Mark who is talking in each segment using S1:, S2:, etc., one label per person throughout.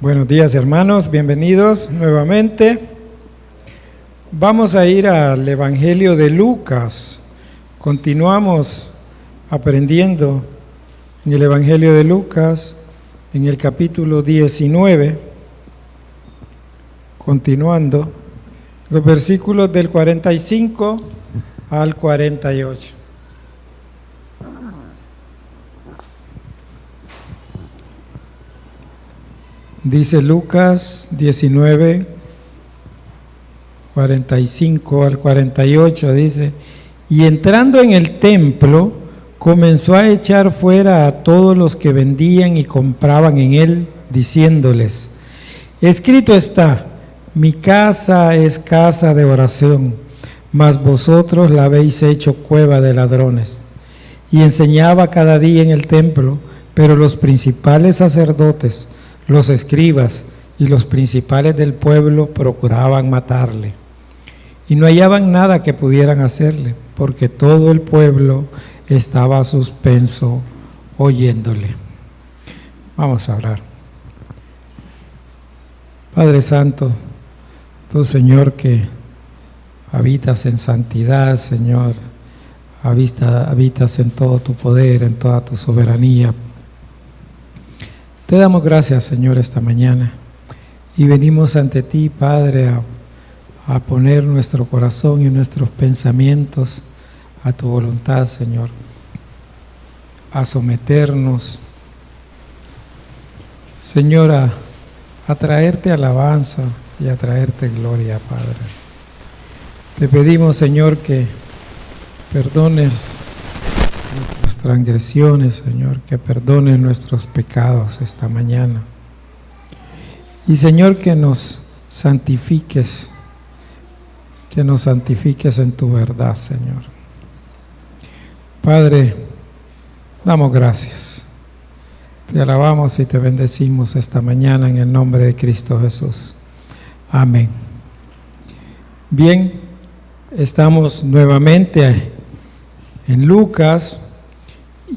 S1: Buenos días, hermanos, bienvenidos nuevamente. Vamos a ir al Evangelio de Lucas. Continuamos aprendiendo en el Evangelio de Lucas, en el capítulo 19, continuando los versículos del 45 al 48. Dice Lucas 19, 45 al 48, dice: y entrando en el templo, comenzó a echar fuera a todos los que vendían y compraban en él, diciéndoles: escrito está, mi casa es casa de oración, mas vosotros la habéis hecho cueva de ladrones. Y enseñaba cada día en el templo, pero los principales sacerdotes, los escribas y los principales del pueblo procuraban matarle. Y no hallaban nada que pudieran hacerle, porque todo el pueblo estaba suspenso oyéndole. Vamos a orar. Padre Santo, tú, Señor, que habitas en santidad, Señor, habitas en todo tu poder, en toda tu soberanía. Te damos gracias, Señor, esta mañana, y venimos ante ti, Padre, a poner nuestro corazón y nuestros pensamientos a tu voluntad, Señor, a someternos, Señor, a traerte alabanza y a traerte gloria, Padre. Te pedimos, Señor, que perdones nuestras transgresiones, Señor, que perdones nuestros pecados esta mañana. Y, Señor, que nos santifiques en tu verdad, Señor. Padre, damos gracias. Te alabamos y te bendecimos esta mañana en el nombre de Cristo Jesús. Amén. Bien, estamos nuevamente en Lucas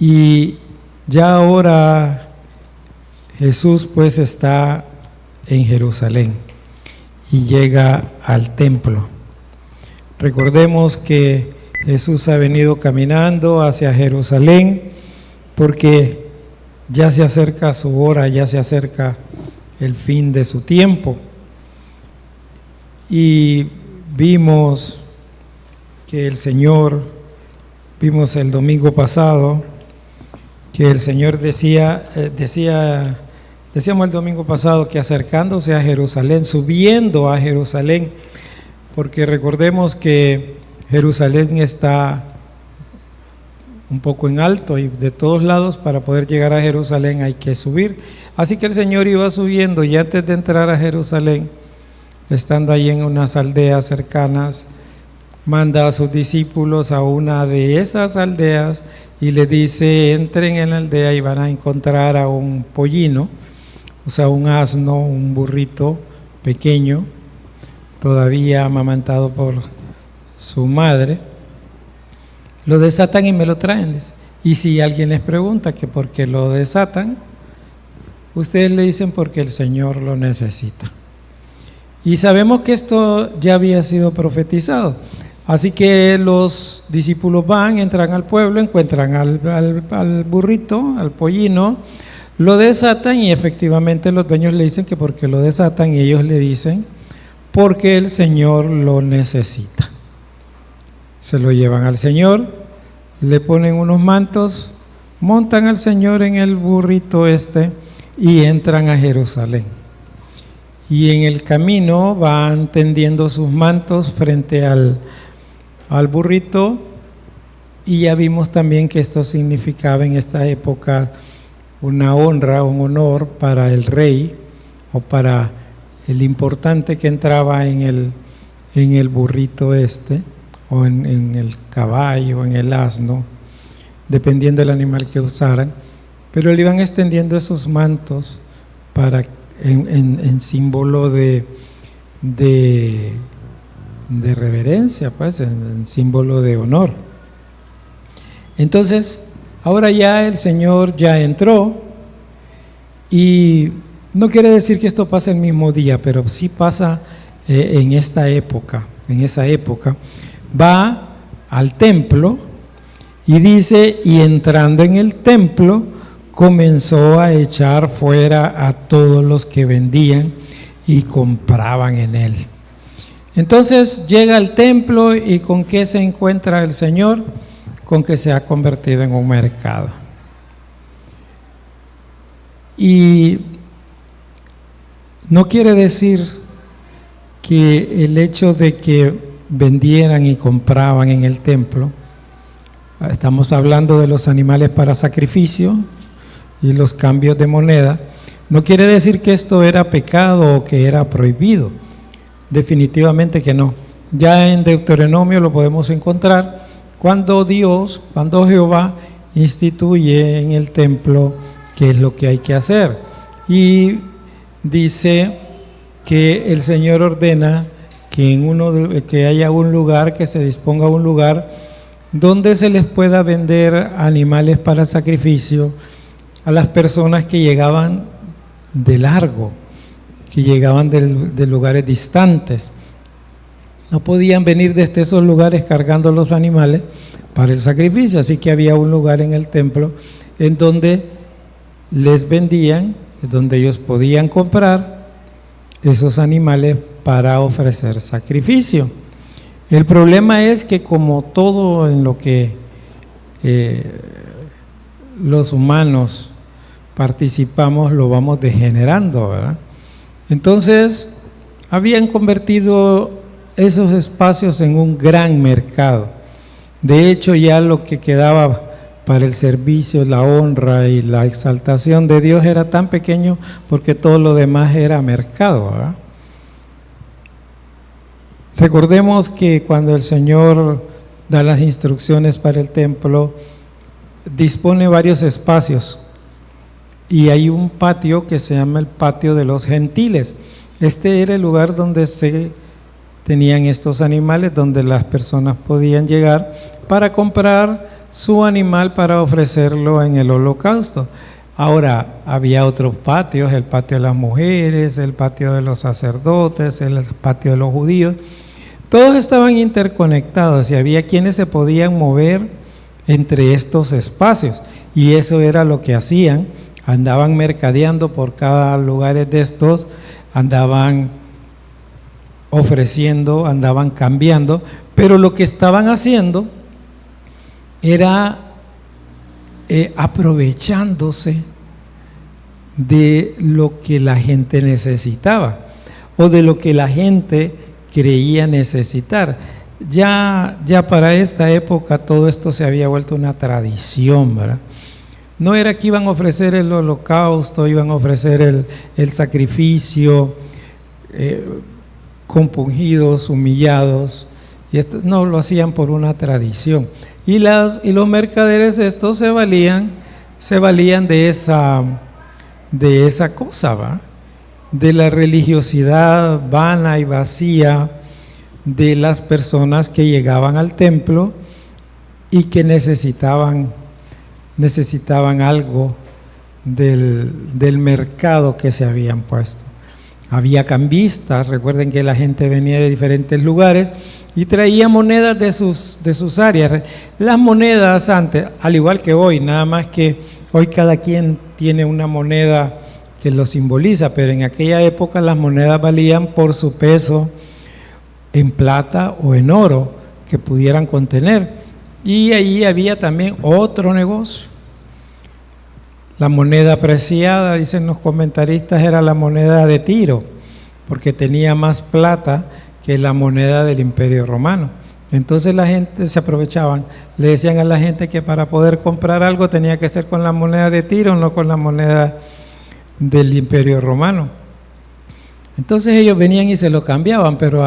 S1: y ya ahora Jesús pues está en Jerusalén y llega al templo. Recordemos que Jesús ha venido caminando hacia Jerusalén porque ya se acerca su hora, ya se acerca el fin de su tiempo. Y vimos que vimos el domingo pasado que el Señor decíamos el domingo pasado que acercándose a Jerusalén, subiendo a Jerusalén, porque recordemos que Jerusalén está un poco en alto y de todos lados para poder llegar a Jerusalén hay que subir. Así que el Señor iba subiendo y antes de entrar a Jerusalén, estando ahí en unas aldeas cercanas, manda a sus discípulos a una de esas aldeas y le dice: entren en la aldea y van a encontrar a un pollino, o sea, un asno, un burrito pequeño, todavía amamantado por su madre. Lo desatan y me lo traen. Y si alguien les pregunta que por qué lo desatan, ustedes le dicen: porque el Señor lo necesita. Y sabemos que esto ya había sido profetizado. Así que los discípulos entran al pueblo, encuentran al burrito, al pollino, lo desatan y efectivamente los dueños le dicen que porque lo desatan y ellos le dicen: porque el Señor lo necesita. Se lo llevan al Señor, le ponen unos mantos, montan al Señor en el burrito y entran a Jerusalén. Y en el camino van tendiendo sus mantos frente al burrito, y ya vimos también que esto significaba en esta época una honra, un honor para el rey o para el importante que entraba en el burrito o en el caballo, en el asno, dependiendo del animal que usaran, pero le iban extendiendo esos mantos para en símbolo de reverencia, pues, en símbolo de honor. Entonces, ahora ya el Señor ya entró y No quiere decir que esto pase el mismo día, pero sí pasa en esta época. En esa época va al templo y dice, y entrando en el templo comenzó a echar fuera a todos los que vendían y compraban en él. Entonces llega al templo y ¿con qué se encuentra el Señor? Con que se ha convertido en un mercado. Y no quiere decir que el hecho de que vendieran y compraban en el templo, estamos hablando de los animales para sacrificio y los cambios de moneda, no quiere decir que esto era pecado o que era prohibido. Definitivamente que no. Ya en Deuteronomio lo podemos encontrar cuando Jehová instituye en el templo qué es lo que hay que hacer. Y dice que el Señor ordena que que haya un lugar, que se disponga un lugar donde se les pueda vender animales para sacrificio a las personas que llegaban de largo, que llegaban de lugares distantes. No podían venir desde esos lugares cargando los animales para el sacrificio, así que había un lugar en el templo en donde les vendían, donde ellos podían comprar esos animales para ofrecer sacrificio. El problema es que, como todo en lo que los humanos participamos, lo vamos degenerando, ¿verdad? Entonces habían convertido esos espacios en un gran mercado. De hecho, ya lo que quedaba para el servicio, la honra y la exaltación de Dios era tan pequeño porque todo lo demás era mercado, ¿verdad? Recordemos que cuando el Señor da las instrucciones para el templo, dispone varios espacios y hay un patio que se llama el patio de los gentiles. Este era el lugar donde se tenían estos animales, donde las personas podían llegar para comprar su animal para ofrecerlo en el holocausto. Ahora, había otros patios, el patio de las mujeres, el patio de los sacerdotes, el patio de los judíos. Todos estaban interconectados y había quienes se podían mover entre estos espacios, y eso era lo que hacían. Andaban mercadeando por cada lugar de estos, andaban ofreciendo, andaban cambiando, pero lo que estaban haciendo era aprovechándose de lo que la gente necesitaba o de lo que la gente creía necesitar. Ya para esta época todo esto se había vuelto una tradición, ¿verdad? No era que iban a ofrecer el holocausto, iban a ofrecer el sacrificio, compungidos, humillados, y esto no lo hacían por una tradición. Y los mercaderes estos se valían de esa cosa, ¿va? De la religiosidad vana y vacía de las personas que llegaban al templo y que necesitaban algo del mercado que se habían puesto. Había cambistas, recuerden que la gente venía de diferentes lugares y traía monedas de sus áreas. Las monedas antes, al igual que hoy, nada más que hoy cada quien tiene una moneda que lo simboliza, pero en aquella época las monedas valían por su peso en plata o en oro que pudieran contener. Y ahí había también otro negocio. La moneda preciada, dicen los comentaristas, era la moneda de Tiro, porque tenía más plata que la moneda del Imperio Romano. Entonces la gente se aprovechaban, le decían a la gente que para poder comprar algo tenía que ser con la moneda de Tiro, no con la moneda del Imperio Romano. Entonces ellos venían y se lo cambiaban, pero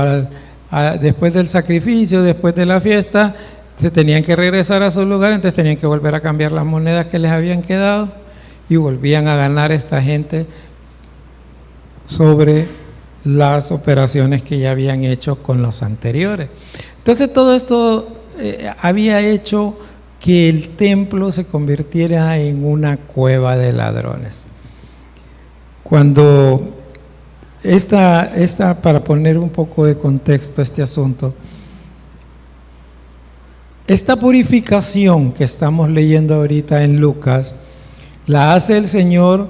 S1: después del sacrificio, después de la fiesta, se tenían que regresar a su lugar, entonces tenían que volver a cambiar las monedas que les habían quedado y volvían a ganar esta gente sobre las operaciones que ya habían hecho con los anteriores. Entonces todo esto había hecho que el templo se convirtiera en una cueva de ladrones. Cuando para poner un poco de contexto a este asunto, esta purificación que estamos leyendo ahorita en Lucas, la hace el Señor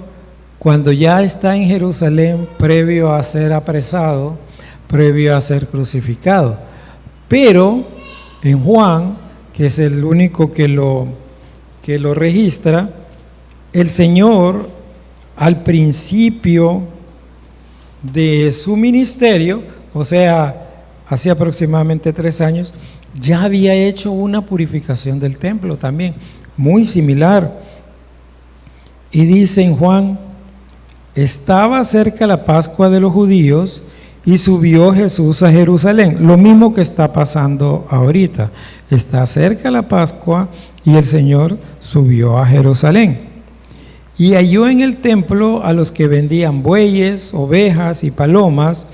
S1: cuando ya está en Jerusalén, previo a ser apresado, previo a ser crucificado. Pero en Juan, que es el único que lo registra, el Señor al principio de su ministerio, o sea, hace aproximadamente 3 años, ya había hecho una purificación del templo también, muy similar. Y dice en Juan: estaba cerca la Pascua de los judíos y subió Jesús a Jerusalén. Lo mismo que está pasando ahorita. Está cerca la Pascua y el Señor subió a Jerusalén. Y halló en el templo a los que vendían bueyes, ovejas y palomas,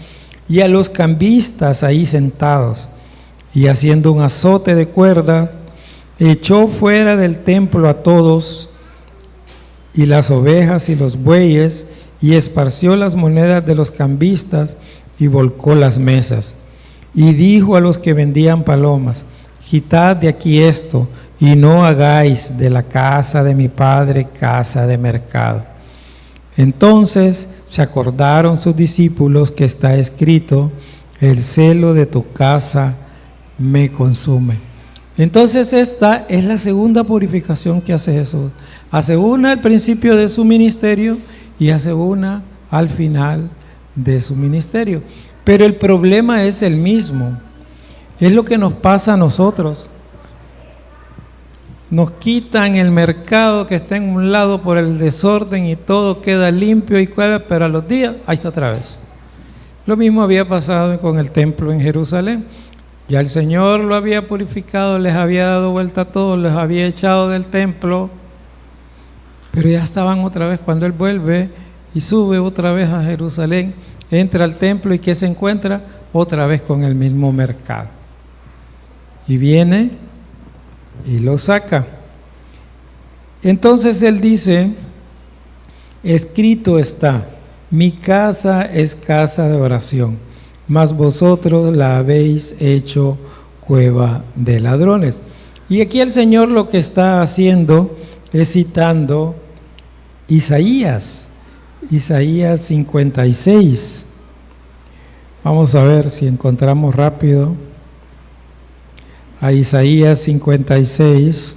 S1: y a los cambistas ahí sentados. Y haciendo un azote de cuerda, echó fuera del templo a todos, y las ovejas y los bueyes, y esparció las monedas de los cambistas, y volcó las mesas. Y dijo a los que vendían palomas: quitad de aquí esto, y no hagáis de la casa de mi padre casa de mercado. Entonces se acordaron sus discípulos que está escrito: el celo de tu casa me consume. Entonces esta es la segunda purificación que hace Jesús. Hace una al principio de su ministerio y hace una al final de su ministerio. Pero el problema es el mismo. Es lo que nos pasa a nosotros. Nos quitan el mercado que está en un lado por el desorden y todo queda limpio y cual, pero a los días, ahí está otra vez. Lo mismo había pasado con el templo en Jerusalén. Ya el Señor lo había purificado, les había dado vuelta a todo, les había echado del templo, pero ya estaban otra vez cuando Él vuelve y sube otra vez a Jerusalén, entra al templo y ¿qué se encuentra? Otra vez con el mismo mercado. Y viene y lo saca. Entonces Él dice: escrito está, mi casa es casa de oración, mas vosotros la habéis hecho cueva de ladrones. Y aquí el Señor lo que está haciendo es citando Isaías 56. Vamos a ver si encontramos rápido a Isaías 56.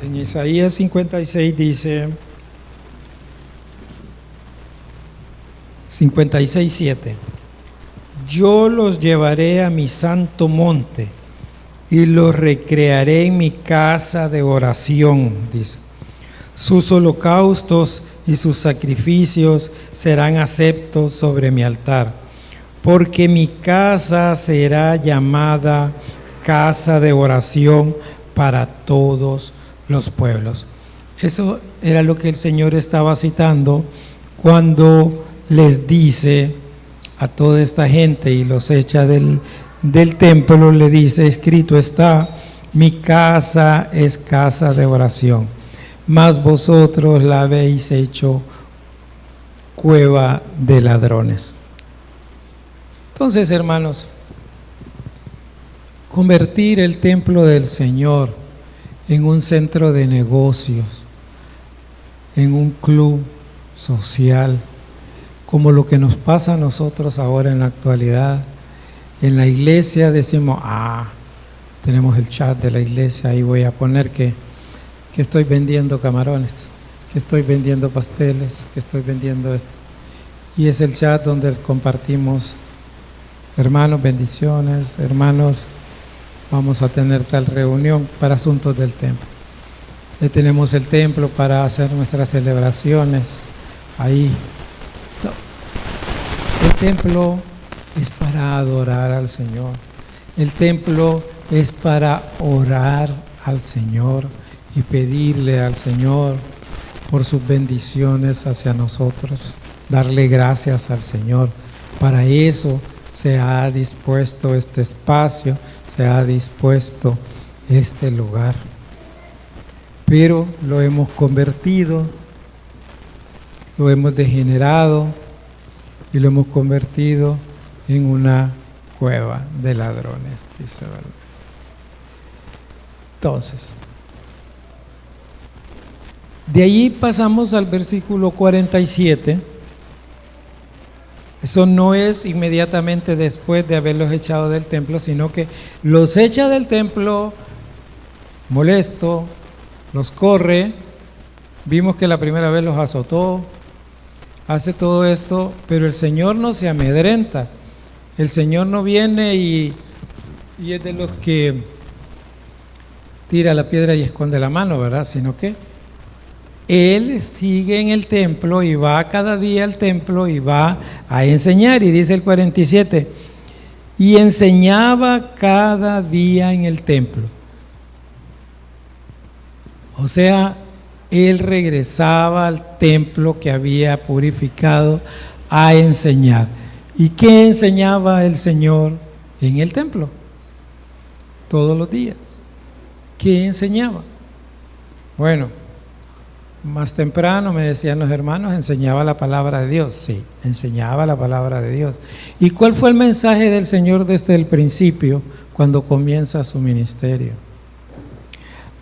S1: En Isaías 56 dice 56:7: yo los llevaré a mi santo monte y los recrearé en mi casa de oración, dice. Sus holocaustos y sus sacrificios serán aceptos sobre mi altar, porque mi casa será llamada casa de oración para todos los pueblos. Eso era lo que el Señor estaba citando cuando les dice a toda esta gente y los echa del templo, le dice: escrito está, mi casa es casa de oración, mas vosotros la habéis hecho cueva de ladrones. Entonces, hermanos, convertir el templo del Señor en un centro de negocios, en un club social, como lo que nos pasa a nosotros ahora en la actualidad. En la iglesia decimos: tenemos el chat de la iglesia, ahí voy a poner que estoy vendiendo camarones, que estoy vendiendo pasteles, que estoy vendiendo esto. Y es el chat donde compartimos: hermanos, bendiciones, hermanos, vamos a tener tal reunión para asuntos del templo. Tenemos el templo para hacer nuestras celebraciones ahí. No. El templo es para adorar al Señor. El templo es para orar al Señor y pedirle al Señor por sus bendiciones hacia nosotros, darle gracias al Señor, Para eso se ha dispuesto este espacio, se ha dispuesto este lugar. Pero lo hemos convertido, lo hemos degenerado y lo hemos convertido en una cueva de ladrones, dice Valera. Entonces, de allí pasamos al versículo 47. Eso no es inmediatamente después de haberlos echado del templo, sino que los echa del templo molesto, los corre. Vimos que la primera vez los azotó, hace todo esto, pero el Señor no se amedrenta. El Señor no viene y es de los que tira la piedra y esconde la mano, ¿verdad? Sino que Él sigue en el templo y va cada día al templo y va a enseñar. Y dice el 47, y enseñaba cada día en el templo. O sea, Él regresaba al templo que había purificado a enseñar. ¿Y qué enseñaba el Señor en el templo? Todos los días. ¿Qué enseñaba? Bueno, más temprano me decían los hermanos, enseñaba la palabra de Dios. Sí, enseñaba la palabra de Dios. ¿Y cuál fue el mensaje del Señor desde el principio, cuando comienza su ministerio?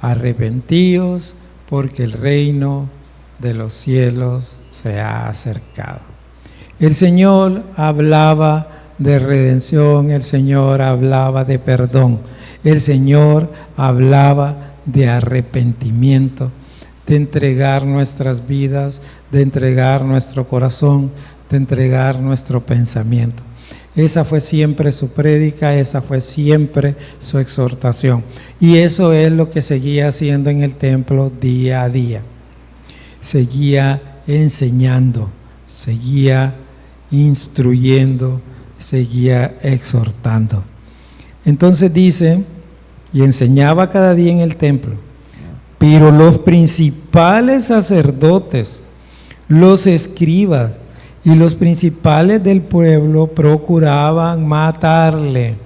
S1: Arrepentíos, porque el reino de los cielos se ha acercado. El Señor hablaba de redención, el Señor hablaba de perdón, el Señor hablaba de arrepentimiento, de entregar nuestras vidas, de entregar nuestro corazón, de entregar nuestro pensamiento. Esa fue siempre su prédica, esa fue siempre su exhortación. Y eso es lo que seguía haciendo en el templo día a día. Seguía enseñando, seguía instruyendo, seguía exhortando. Entonces dice, y enseñaba cada día en el templo, pero los principales sacerdotes, los escribas y los principales del pueblo procuraban matarle.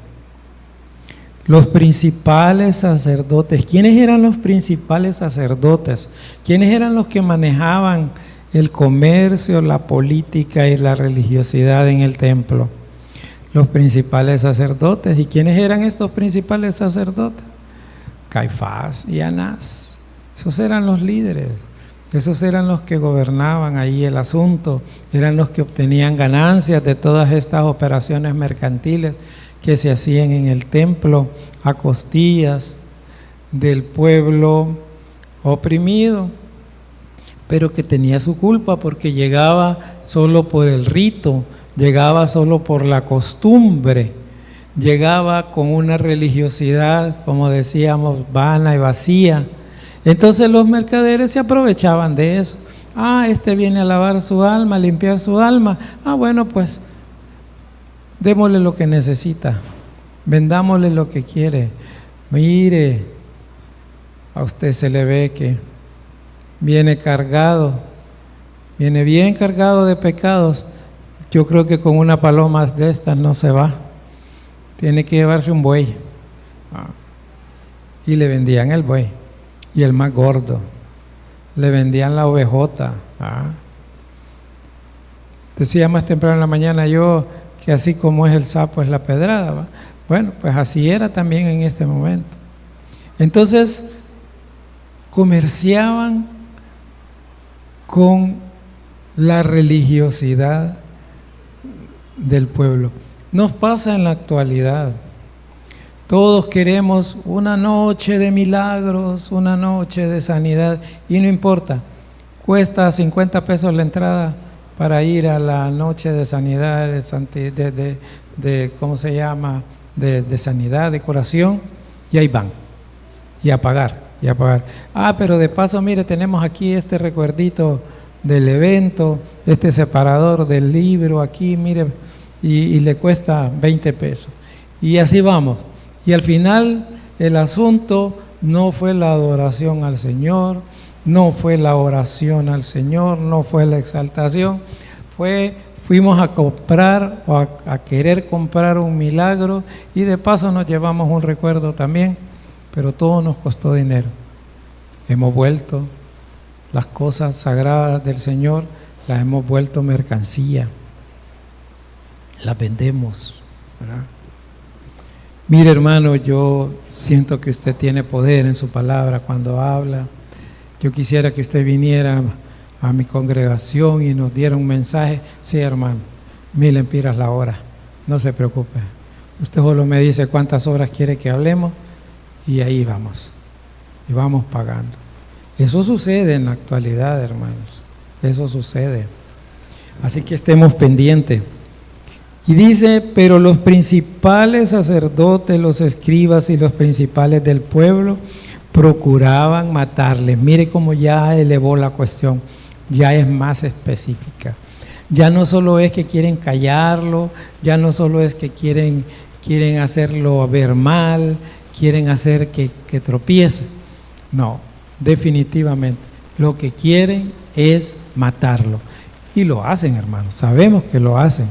S1: Los principales sacerdotes. ¿Quiénes eran los principales sacerdotes? ¿Quiénes eran los que manejaban el comercio, la política y la religiosidad en el templo? Los principales sacerdotes. ¿Y quiénes eran estos principales sacerdotes? Caifás y Anás. Esos eran los líderes. Esos eran los que gobernaban ahí el asunto, eran los que obtenían ganancias de todas estas operaciones mercantiles que se hacían en el templo a costillas del pueblo oprimido, pero que tenía su culpa porque llegaba solo por el rito, llegaba solo por la costumbre, llegaba con una religiosidad, como decíamos, vana y vacía. Entonces los mercaderes se aprovechaban de eso. Este viene a lavar su alma, a limpiar su alma. Bueno, pues démosle lo que necesita, vendámosle lo que quiere. Mire, a usted se le ve que viene cargado, viene bien cargado de pecados. Yo creo que con una paloma de estas no se va, tiene que llevarse un buey. Y le vendían el buey. Y el más gordo, le vendían la ovejota. Decía más temprano en la mañana yo que así como es el sapo es la pedrada, ¿va? Bueno, pues así era también en este momento. Entonces, comerciaban con la religiosidad del pueblo. Nos pasa en la actualidad. Todos queremos una noche de milagros, una noche de sanidad, y no importa, cuesta 50 pesos la entrada para ir a la noche de sanidad, ¿cómo se llama? De sanidad, de curación, y ahí van, y a pagar. Pero de paso, mire, tenemos aquí este recuerdito del evento, este separador del libro aquí, mire, y le cuesta 20 pesos. Y así vamos. Y al final el asunto no fue la adoración al Señor, no fue la oración al Señor, no fue la exaltación, fue fuimos a comprar o a querer comprar un milagro y de paso nos llevamos un recuerdo también, pero todo nos costó dinero. Hemos vuelto las cosas sagradas del Señor, las hemos vuelto mercancía, las vendemos, ¿verdad? Mire, hermano, yo siento que usted tiene poder en su palabra cuando habla. Yo quisiera que usted viniera a mi congregación y nos diera un mensaje. Sí, hermano, 1000 empiras la hora, no se preocupe. Usted solo me dice cuántas horas quiere que hablemos y ahí vamos, y vamos pagando. Eso sucede en la actualidad, hermanos, eso sucede. Así que estemos pendientes. Y dice, pero los principales sacerdotes, los escribas y los principales del pueblo procuraban matarle. Mire cómo ya elevó la cuestión, ya es más específica. Ya no solo es que quieren callarlo, ya no solo es que quieren hacerlo ver mal, quieren hacer que tropiece. No, definitivamente, lo que quieren es matarlo. Y lo hacen, hermanos, sabemos que lo hacen.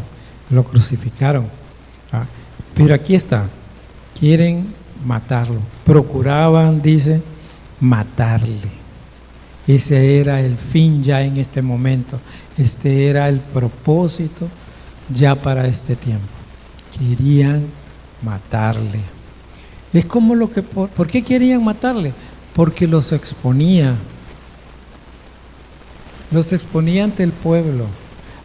S1: Lo crucificaron, pero aquí está, quieren matarlo, procuraban, dice, matarle. Ese era el fin ya en este momento, este era el propósito ya para este tiempo, querían matarle. Es como lo que, ¿por qué querían matarle? Porque los exponía ante el pueblo.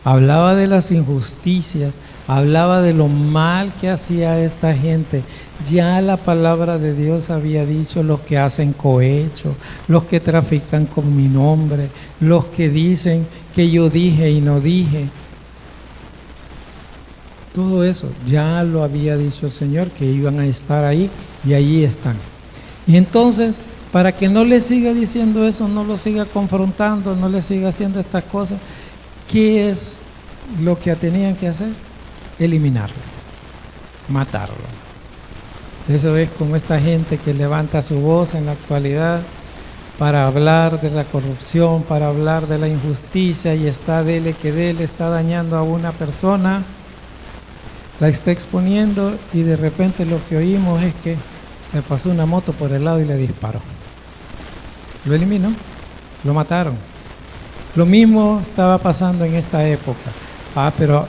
S1: Hablaba de las injusticias, hablaba de lo mal que hacía esta gente. Ya la palabra de Dios había dicho: los que hacen cohecho, los que trafican con mi nombre, los que dicen que yo dije y no dije. Todo eso ya lo había dicho el Señor, que iban a estar ahí, y allí están. Y entonces, para que no le siga diciendo eso, no lo siga confrontando, no le siga haciendo estas cosas, ¿qué es lo que tenían que hacer? Eliminarlo, matarlo. Eso es como esta gente que levanta su voz en la actualidad para hablar de la corrupción, para hablar de la injusticia, y está dele que dele, está dañando a una persona, la está exponiendo, y de repente lo que oímos es que le pasó una moto por el lado y le disparó. Lo eliminó, lo mataron. Lo mismo estaba pasando en esta época. Pero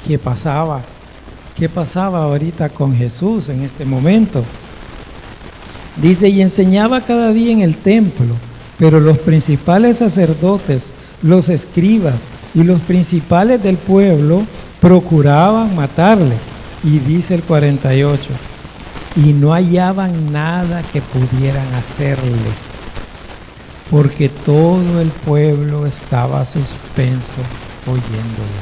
S1: ¿qué pasaba? ¿Qué pasaba ahorita con Jesús en este momento? Dice, y enseñaba cada día en el templo, pero los principales sacerdotes, los escribas y los principales del pueblo procuraban matarle. Y dice el 48, y no hallaban nada que pudieran hacerle, porque todo el pueblo estaba suspenso oyéndolo.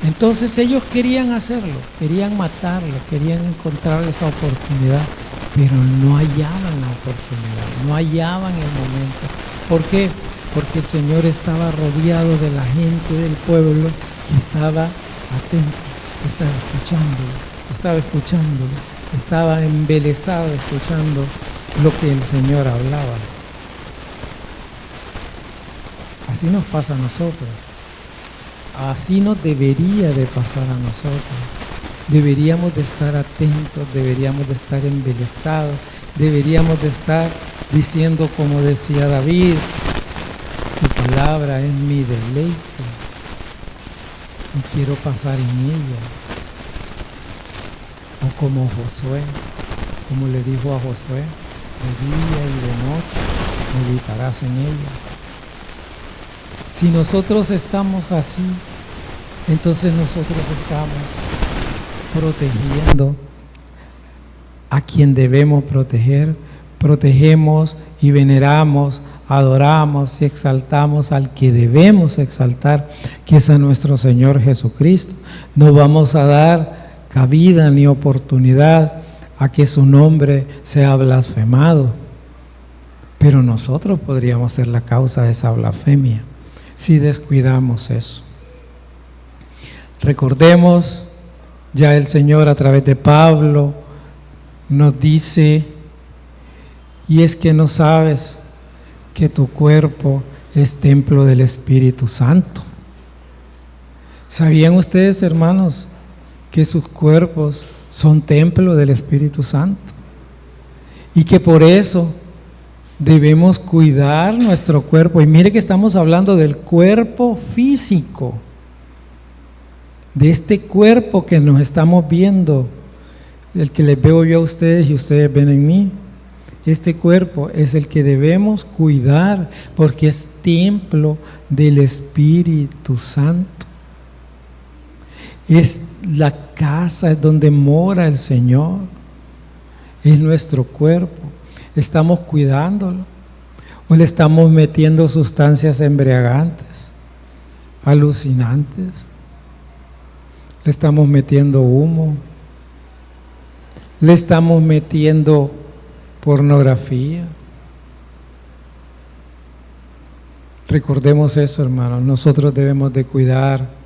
S1: Entonces ellos querían hacerlo, querían matarlo, querían encontrar esa oportunidad, pero no hallaban la oportunidad, no hallaban el momento. ¿Por qué? Porque el Señor estaba rodeado de la gente del pueblo que estaba atento, estaba escuchándolo, estaba embelesado escuchando lo que el Señor hablaba. Así nos pasa a nosotros, así nos debería de pasar a nosotros. Deberíamos de estar atentos, deberíamos de estar embelesados, deberíamos de estar diciendo como decía David: tu palabra es mi deleite y quiero pasar en ella. O como Josué, como le dijo a Josué: de día y de noche meditarás en ella. Si nosotros estamos así, entonces nosotros estamos protegiendo a quien debemos proteger. Protegemos y veneramos, adoramos y exaltamos al que debemos exaltar, que es a nuestro Señor Jesucristo. No vamos a dar cabida ni oportunidad a que su nombre sea blasfemado, pero nosotros podríamos ser la causa de esa blasfemia si descuidamos eso. Recordemos, ya el Señor a través de Pablo nos dice: y es que no sabes que tu cuerpo es templo del Espíritu Santo. ¿Sabían ustedes, hermanos, que sus cuerpos son templo del Espíritu Santo? Y que por eso debemos cuidar nuestro cuerpo. Y mire que estamos hablando del cuerpo físico, de este cuerpo que nos estamos viendo, el que les veo yo a ustedes y ustedes ven en mí. Este cuerpo es el que debemos cuidar porque es templo del Espíritu Santo. Es la casa, es donde mora el Señor. Es nuestro cuerpo. ¿Estamos cuidándolo? ¿O le estamos metiendo sustancias embriagantes, alucinantes? ¿Le estamos metiendo humo? ¿Le estamos metiendo pornografía? Recordemos eso, hermanos. Nosotros debemos de cuidar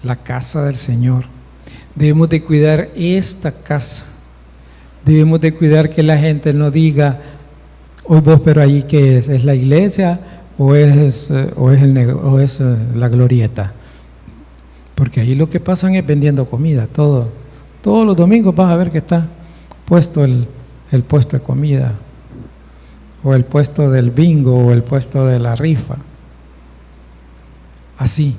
S1: la casa del Señor. Debemos de cuidar esta casa. Debemos de cuidar que la gente no diga, hoy vos, pero allí ¿qué es? ¿Es la iglesia o es la glorieta? Porque ahí lo que pasan es vendiendo comida. Todos los domingos vas a ver que está puesto el puesto de comida, o el puesto del bingo, o el puesto de la rifa. Así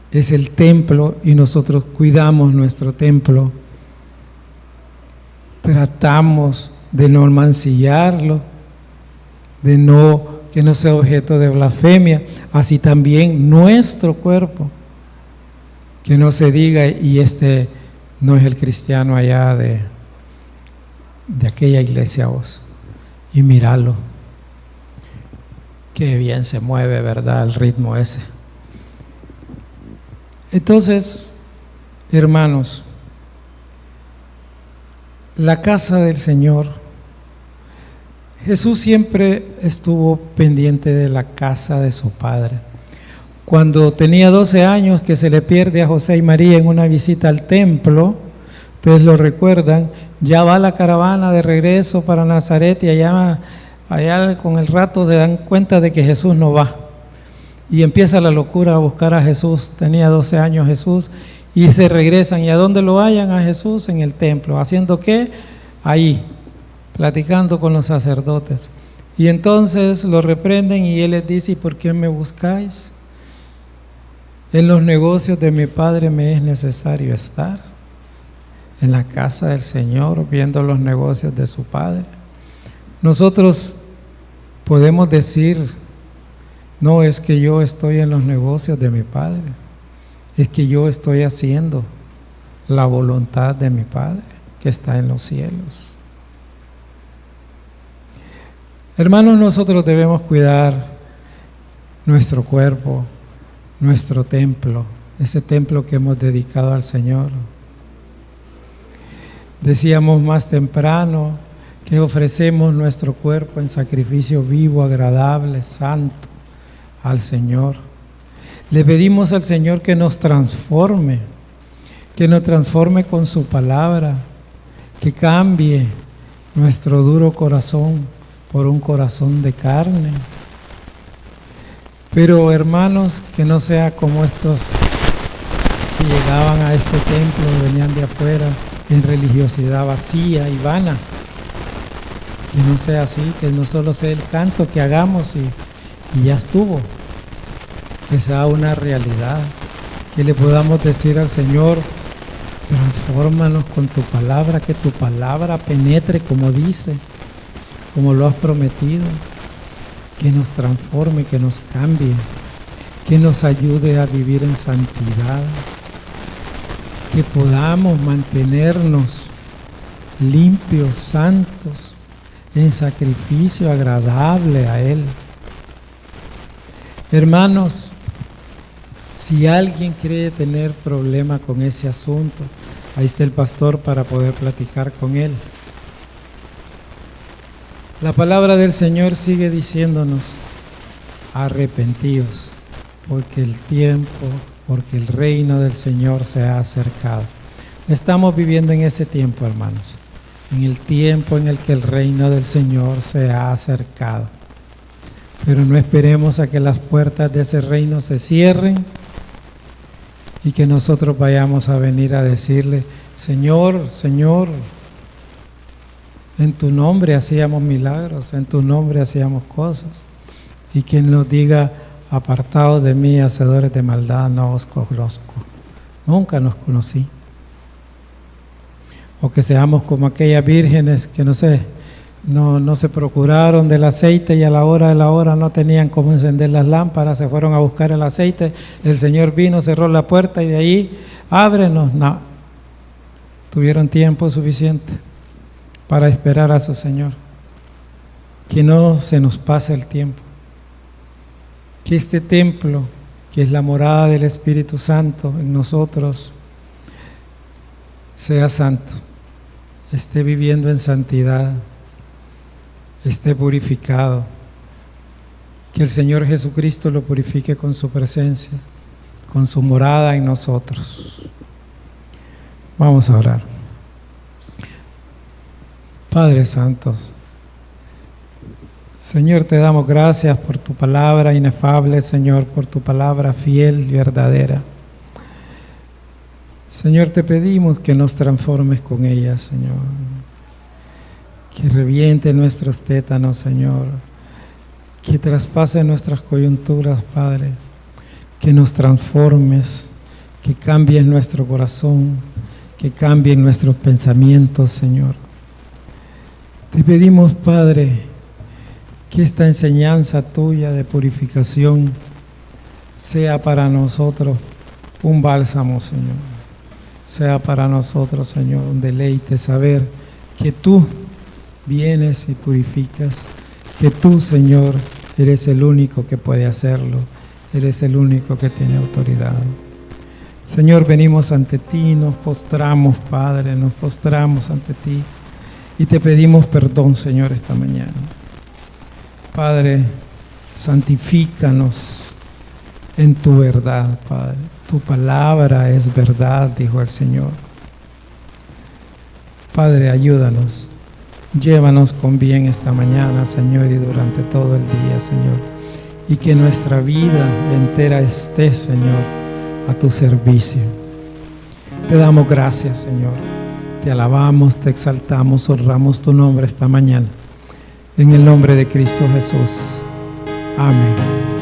S1: es el templo y nosotros cuidamos nuestro templo. Tratamos de no mancillarlo, de que no sea objeto de blasfemia. Así también nuestro cuerpo, que no se diga, y este no es el cristiano allá de aquella iglesia vos, y míralo, qué bien se mueve, ¿verdad? El ritmo ese. Entonces, hermanos, la casa del Señor, Jesús siempre estuvo pendiente de la casa de su Padre. Cuando tenía 12 años, que se le pierde a José y María en una visita al templo, ustedes lo recuerdan, ya va la caravana de regreso para Nazaret y allá con el rato se dan cuenta de que Jesús no va. Y empieza la locura a buscar a Jesús. Tenía 12 años Jesús y se regresan. ¿Y a dónde lo hallan a Jesús? En el templo. ¿Haciendo qué? Ahí, platicando con los sacerdotes. Y entonces lo reprenden y él les dice, ¿y por qué me buscáis? En los negocios de mi Padre me es necesario estar. En la casa del Señor, viendo los negocios de su Padre. Nosotros podemos decir, no es que yo estoy en los negocios de mi Padre, es que yo estoy haciendo la voluntad de mi Padre que está en los cielos. Hermanos, nosotros debemos cuidar nuestro cuerpo, nuestro templo, ese templo que hemos dedicado al Señor. Decíamos más temprano que ofrecemos nuestro cuerpo en sacrificio vivo, agradable, santo al Señor. Le pedimos al Señor que nos transforme con su palabra, que cambie nuestro duro corazón por un corazón de carne. Pero hermanos, que no sea como estos que llegaban a este templo, venían de afuera, en religiosidad vacía y vana. Que no sea así, que no solo sea el canto que hagamos y ya estuvo, que sea una realidad, que le podamos decir al Señor, transfórmanos con tu palabra, que tu palabra penetre como dice, como lo has prometido, que nos transforme, que nos cambie, que nos ayude a vivir en santidad, que podamos mantenernos limpios, santos, en sacrificio agradable a Él. Hermanos, si alguien quiere tener problema con ese asunto, ahí está el pastor para poder platicar con él. La palabra del Señor sigue diciéndonos, arrepentíos, porque el reino del Señor se ha acercado. Estamos viviendo en ese tiempo, hermanos, en el tiempo en el que el reino del Señor se ha acercado. Pero no esperemos a que las puertas de ese reino se cierren y que nosotros vayamos a venir a decirle: Señor, Señor, en tu nombre hacíamos milagros, en tu nombre hacíamos cosas. Y quien nos diga: apartados de mí, hacedores de maldad, no os conozco, nunca nos conocí. O que seamos como aquellas vírgenes que no se procuraron del aceite, y a la hora de la hora no tenían cómo encender las lámparas, se fueron a buscar el aceite, el Señor vino, cerró la puerta y de ahí: ábrenos. No, tuvieron tiempo suficiente para esperar a su Señor. Que no se nos pase el tiempo, que este templo, que es la morada del Espíritu Santo en nosotros, sea santo, esté viviendo en santidad, esté purificado, que el Señor Jesucristo lo purifique con su presencia, con su morada en nosotros. Vamos a orar. Padre Santo, Señor, te damos gracias por tu palabra inefable, Señor, por tu palabra fiel y verdadera. Señor, te pedimos que nos transformes con ella, Señor. Que reviente nuestros tétanos, Señor. Que traspase nuestras coyunturas, Padre. Que nos transformes, que cambies nuestro corazón, que cambien nuestros pensamientos, Señor. Te pedimos, Padre, que esta enseñanza tuya de purificación sea para nosotros un bálsamo, Señor. Sea para nosotros, Señor, un deleite saber que tú vienes y purificas, que tú, Señor, eres el único que puede hacerlo, eres el único que tiene autoridad. Señor, venimos ante ti, nos postramos, Padre, nos postramos ante ti y te pedimos perdón, Señor, esta mañana. Padre, santifícanos en tu verdad, Padre. Tu palabra es verdad, dijo el Señor. Padre, ayúdanos. Llévanos con bien esta mañana, Señor, y durante todo el día, Señor. Y que nuestra vida entera esté, Señor, a tu servicio. Te damos gracias, Señor. Te alabamos, te exaltamos, honramos tu nombre esta mañana. En el nombre de Cristo Jesús. Amén.